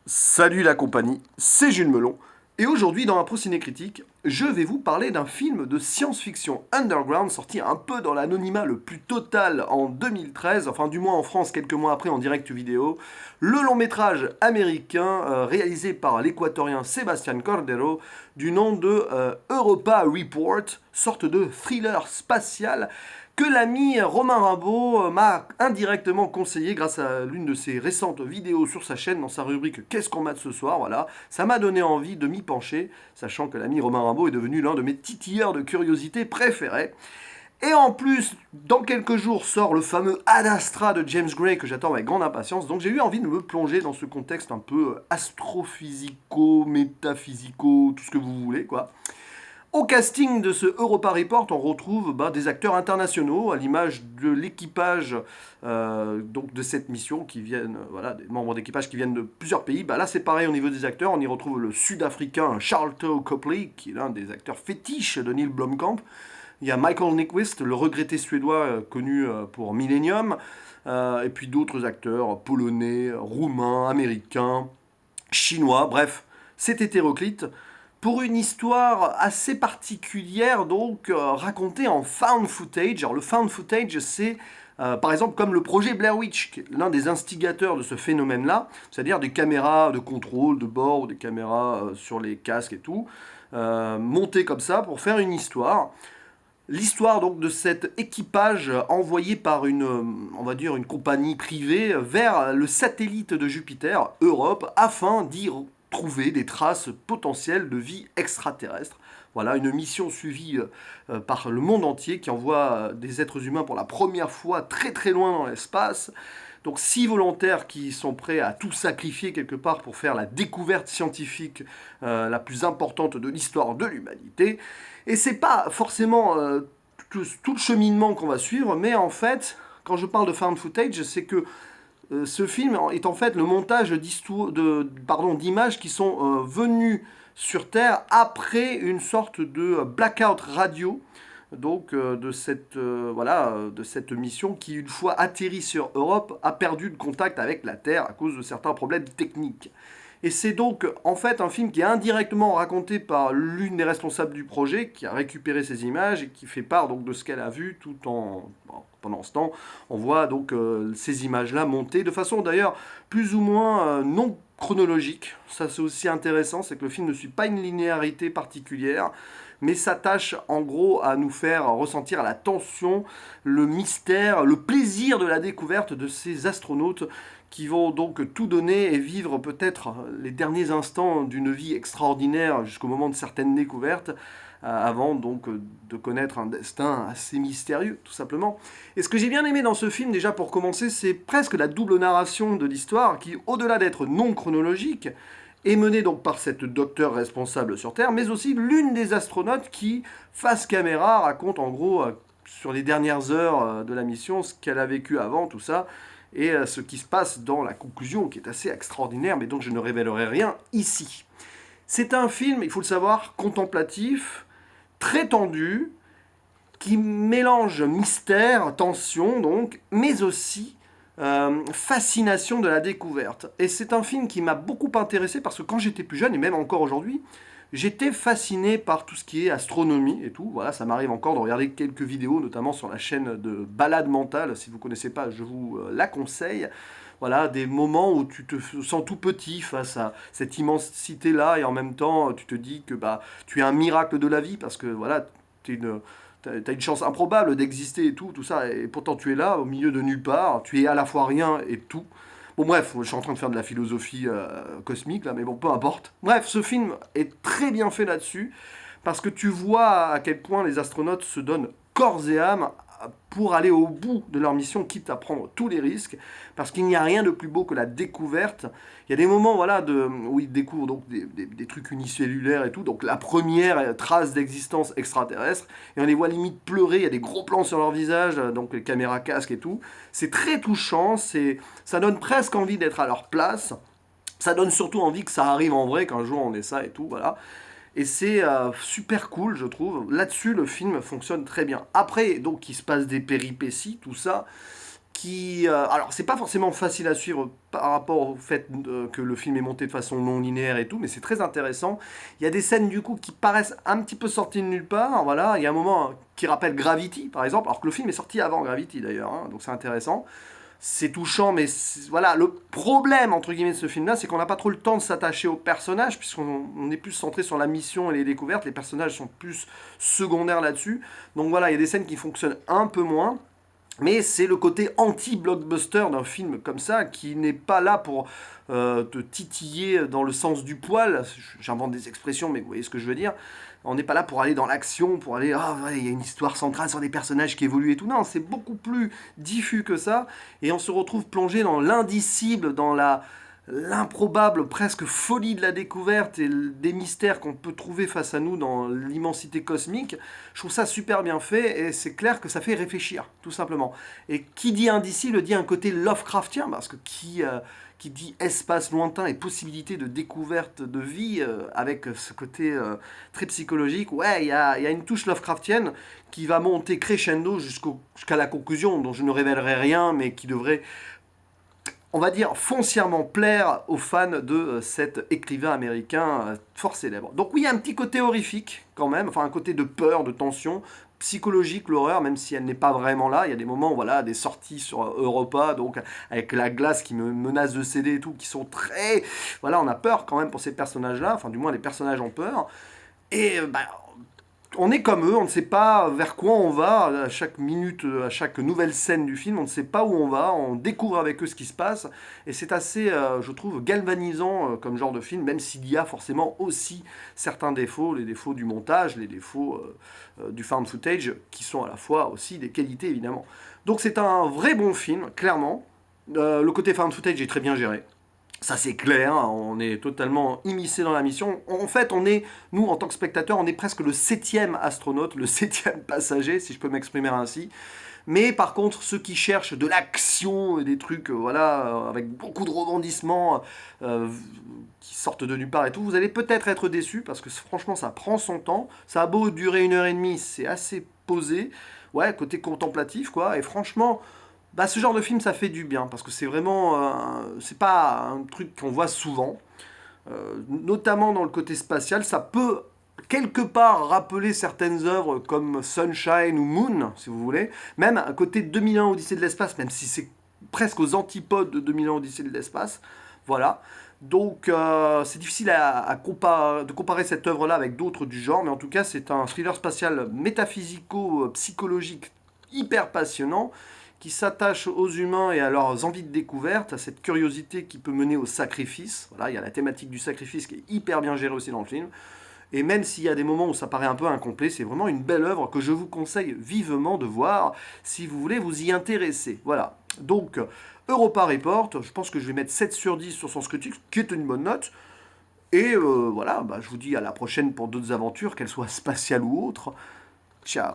Salut la compagnie, c'est Jules Melon, et aujourd'hui dans Impro Ciné Critique, je vais vous parler d'un film de science-fiction underground sorti un peu dans l'anonymat le plus total en 2013, enfin du moins en France quelques mois après en direct vidéo, le long métrage américain réalisé par l'équatorien Sebastián Cordero du nom de Europa Report, sorte de thriller spatial que l'ami Romain Rimbaud m'a indirectement conseillé grâce à l'une de ses récentes vidéos sur sa chaîne dans sa rubrique Qu'est-ce qu'on mate ce soir, voilà. Ça m'a donné envie de m'y pencher, sachant que l'ami Romain Rimbaud est devenu l'un de mes titilleurs de curiosité préférés. Et en plus, dans quelques jours sort le fameux Ad Astra de James Gray que j'attends avec grande impatience, donc j'ai eu envie de me plonger dans ce contexte un peu astrophysico, métaphysico, tout ce que vous voulez, quoi. Au casting de ce Europa Report, on retrouve des acteurs internationaux, à l'image de l'équipage donc de cette mission, qui viennent, voilà, des membres d'équipage qui viennent de plusieurs pays. Là, c'est pareil au niveau des acteurs. On y retrouve le Sud-Africain Charlton Copley, qui est l'un des acteurs fétiches de Neil Blomkamp. Il y a Michael Nyqvist, le regretté suédois connu pour Millennium, et puis d'autres acteurs polonais, roumains, américains, chinois, bref, c'est hétéroclite pour une histoire assez particulière, donc racontée en found footage. Alors le found footage, c'est par exemple comme le projet Blair Witch, qui est l'un des instigateurs de ce phénomène-là, c'est-à-dire des caméras de contrôle de bord ou des caméras sur les casques et tout, montées comme ça pour faire une histoire. L'histoire donc de cet équipage envoyé par une, on va dire, une compagnie privée vers le satellite de Jupiter, Europe, afin d'y trouver des traces potentielles de vie extraterrestre. Voilà, une mission suivie par le monde entier qui envoie des êtres humains pour la première fois très très loin dans l'espace. Donc 6 volontaires qui sont prêts à tout sacrifier quelque part pour faire la découverte scientifique la plus importante de l'histoire de l'humanité. Et c'est pas forcément tout le cheminement qu'on va suivre, mais en fait, quand je parle de found footage, c'est que ce film est en fait le montage d'images qui sont venues sur Terre après une sorte de blackout radio, donc de cette mission qui, une fois atterri sur Europe, a perdu le contact avec la Terre à cause de certains problèmes techniques. Et c'est donc en fait un film qui est indirectement raconté par l'une des responsables du projet, qui a récupéré ces images et qui fait part donc de ce qu'elle a vu tout en... Bon, pendant ce temps, on voit donc ces images-là monter de façon d'ailleurs plus ou moins non chronologique. Ça c'est aussi intéressant, c'est que le film ne suit pas une linéarité particulière, mais s'attache en gros à nous faire ressentir la tension, le mystère, le plaisir de la découverte de ces astronautes qui vont donc tout donner et vivre peut-être les derniers instants d'une vie extraordinaire jusqu'au moment de certaines découvertes, avant donc de connaître un destin assez mystérieux, tout simplement. Et ce que j'ai bien aimé dans ce film, déjà pour commencer, c'est presque la double narration de l'histoire, qui, au-delà d'être non chronologique, est menée donc par cette docteure responsable sur Terre, mais aussi l'une des astronautes qui, face caméra, raconte en gros sur les dernières heures de la mission ce qu'elle a vécu avant, tout ça, et ce qui se passe dans la conclusion, qui est assez extraordinaire, mais dont je ne révélerai rien ici. C'est un film, il faut le savoir, contemplatif, très tendu, qui mélange mystère, tension donc, mais aussi fascination de la découverte. Et c'est un film qui m'a beaucoup intéressé parce que quand j'étais plus jeune, et même encore aujourd'hui, j'étais fasciné par tout ce qui est astronomie et tout. Voilà, ça m'arrive encore de regarder quelques vidéos, notamment sur la chaîne de Balade Mentale. Si vous ne connaissez pas, je vous la conseille. Voilà, des moments où tu te sens tout petit face à cette immensité-là et en même temps tu te dis que tu es un miracle de la vie parce que voilà, tu es une, t'as une chance improbable d'exister et tout ça, et pourtant tu es là, au milieu de nulle part, tu es à la fois rien et tout. Bon bref, je suis en train de faire de la philosophie cosmique là, mais bon, peu importe. Bref, ce film est très bien fait là-dessus, parce que tu vois à quel point les astronautes se donnent corps et âme pour aller au bout de leur mission, quitte à prendre tous les risques, parce qu'il n'y a rien de plus beau que la découverte. Il y a des moments voilà, où ils découvrent donc, des trucs unicellulaires et tout, donc la première trace d'existence extraterrestre, et on les voit limite pleurer, il y a des gros plans sur leur visage, donc les caméras casques et tout. C'est très touchant, ça donne presque envie d'être à leur place. Ça donne surtout envie que ça arrive en vrai, qu'un jour on ait ça et tout, voilà. Et c'est super cool, je trouve. Là-dessus, le film fonctionne très bien. Après, donc, il se passe des péripéties, tout ça. Alors, c'est pas forcément facile à suivre par rapport au fait que le film est monté de façon non linéaire et tout, mais c'est très intéressant. Il y a des scènes du coup qui paraissent un petit peu sorties de nulle part. Voilà, il y a un moment qui rappelle Gravity, par exemple, alors que le film est sorti avant Gravity d'ailleurs, hein, donc c'est intéressant. C'est touchant, mais voilà, le problème entre guillemets de ce film-là, c'est qu'on n'a pas trop le temps de s'attacher aux personnages, puisqu'on est plus centré sur la mission et les découvertes. Les personnages sont plus secondaires là-dessus. Donc voilà, il y a des scènes qui fonctionnent un peu moins. Mais c'est le côté anti-blockbuster d'un film comme ça qui n'est pas là pour te titiller dans le sens du poil. J'invente des expressions, mais vous voyez ce que je veux dire. On n'est pas là pour aller dans l'action, pour aller, ah ouais, il y a une histoire centrale sur des personnages qui évoluent et tout. Non, c'est beaucoup plus diffus que ça. Et on se retrouve plongé dans l'indicible, dans l'improbable, presque folie de la découverte et des mystères qu'on peut trouver face à nous dans l'immensité cosmique. Je trouve ça super bien fait et c'est clair que ça fait réfléchir, tout simplement. Et qui dit indicible dit un côté Lovecraftien, parce que qui dit espace lointain et possibilité de découverte de vie avec ce côté très psychologique, ouais, il y a une touche Lovecraftienne qui va monter crescendo jusqu'à la conclusion, dont je ne révélerai rien, mais qui devrait, on va dire, foncièrement plaire aux fans de cet écrivain américain fort célèbre. Donc oui, il y a un petit côté horrifique quand même, enfin un côté de peur, de tension, psychologique, l'horreur, même si elle n'est pas vraiment là. Il y a des moments, voilà, des sorties sur Europa, donc avec la glace qui me menace de céder et tout, qui sont très... Voilà, on a peur quand même pour ces personnages-là, enfin du moins les personnages ont peur. Et bah, on est comme eux, on ne sait pas vers quoi on va à chaque minute, à chaque nouvelle scène du film, on ne sait pas où on va, on découvre avec eux ce qui se passe, et c'est assez, je trouve, galvanisant comme genre de film, même s'il y a forcément aussi certains défauts, les défauts du montage, les défauts du found footage, qui sont à la fois aussi des qualités évidemment. Donc c'est un vrai bon film, clairement. Le côté found footage est très bien géré. Ça c'est clair, hein, on est totalement immiscé dans la mission. En fait, nous en tant que spectateurs, on est presque le septième astronaute, le septième passager, si je peux m'exprimer ainsi. Mais par contre, ceux qui cherchent de l'action et des trucs, voilà, avec beaucoup de rebondissements euh, qui sortent de nulle part et tout, vous allez peut-être être déçus parce que franchement, ça prend son temps. Ça a beau durer 1 heure et demie, c'est assez posé, ouais, côté contemplatif quoi. Et franchement, bah, ce genre de film, ça fait du bien parce que c'est vraiment, c'est pas un truc qu'on voit souvent, notamment dans le côté spatial. Ça peut quelque part rappeler certaines œuvres comme Sunshine ou Moon, si vous voulez. Même à côté de 2001 Odyssée de l'espace, même si c'est presque aux antipodes de 2001 Odyssée de l'espace. Voilà. Donc c'est difficile de comparer cette œuvre-là avec d'autres du genre, mais en tout cas c'est un thriller spatial métaphysico-psychologique hyper passionnant qui s'attache aux humains et à leurs envies de découverte, à cette curiosité qui peut mener au sacrifice. Voilà, il y a la thématique du sacrifice qui est hyper bien gérée aussi dans le film. Et même s'il y a des moments où ça paraît un peu incomplet, c'est vraiment une belle œuvre que je vous conseille vivement de voir si vous voulez vous y intéresser. Voilà. Donc, Europa Report, je pense que je vais mettre 7 sur 10 sur Sens Critique, qui est une bonne note. Et voilà, bah, je vous dis à la prochaine pour d'autres aventures, qu'elles soient spatiales ou autres. Ciao.